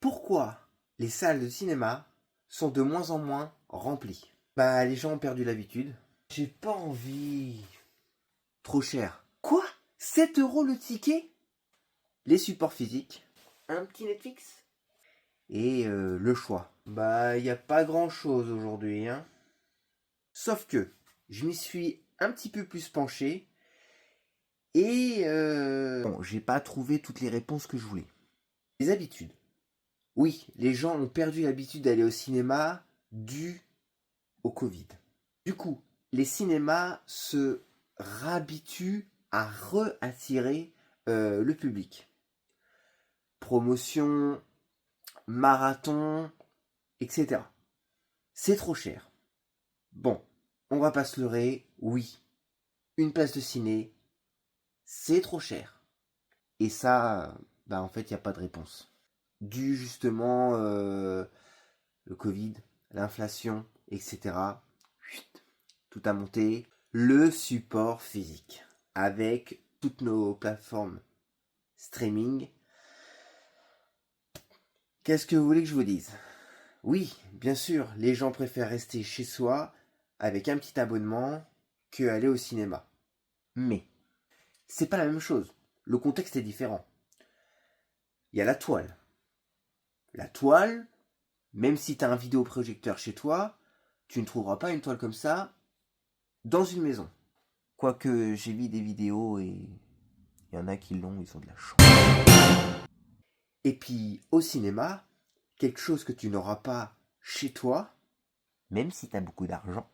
Pourquoi les salles de cinéma sont de moins en moins remplies? Bah, les gens ont perdu l'habitude. J'ai pas envie. Trop cher. Quoi? 7 € le ticket? Les supports physiques, un petit Netflix et le choix. Bah, y a pas grand chose aujourd'hui, hein. Sauf que je m'y suis un petit peu plus penché et bon, j'ai pas trouvé toutes les réponses que je voulais. Les habitudes. Oui, les gens ont perdu l'habitude d'aller au cinéma dû au Covid. Du coup, les cinémas se réhabituent à re-attirer le public. Promotion, marathon, etc. C'est trop cher. Bon, on va pas se leurrer, oui, une place de ciné, c'est trop cher. Et ça, bah en fait, il n'y a pas de réponse. Dû justement le Covid, l'inflation, etc. Tout a monté. Le support physique. Avec toutes nos plateformes streaming. Qu'est-ce que vous voulez que je vous dise? Oui, bien sûr, les gens préfèrent rester chez soi avec un petit abonnement que aller au cinéma. Mais c'est pas la même chose. Le contexte est différent. Il y a la toile. La toile, même si tu as un vidéoprojecteur chez toi, tu ne trouveras pas une toile comme ça dans une maison. Quoique j'ai vu des vidéos et il y en a qui l'ont, ils ont de la chance. Et puis au cinéma, quelque chose que tu n'auras pas chez toi, même si tu as beaucoup d'argent,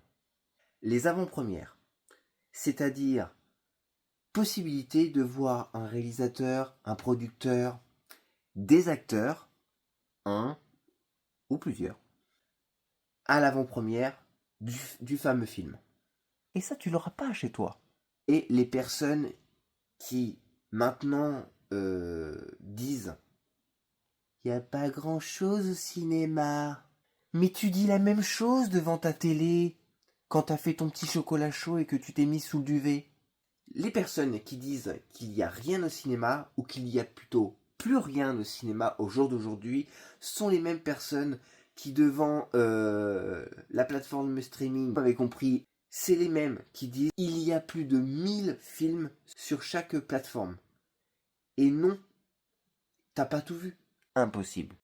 les avant-premières. C'est-à-dire possibilité de voir un réalisateur, un producteur, des acteurs, un ou plusieurs, à l'avant-première du fameux film. Et ça, tu l'auras pas chez toi. Et les personnes qui maintenant disent il n'y a pas grand-chose au cinéma. Mais tu dis la même chose devant ta télé quand t'as fait ton petit chocolat chaud et que tu t'es mis sous le duvet. Les personnes qui disent qu'il n'y a rien au cinéma ou qu'il y a plutôt plus rien au cinéma au jour d'aujourd'hui sont les mêmes personnes qui devant la plateforme streaming, vous avez compris, c'est les mêmes qui disent il y a plus de 1000 films sur chaque plateforme. Et non, t'as pas tout vu. Impossible.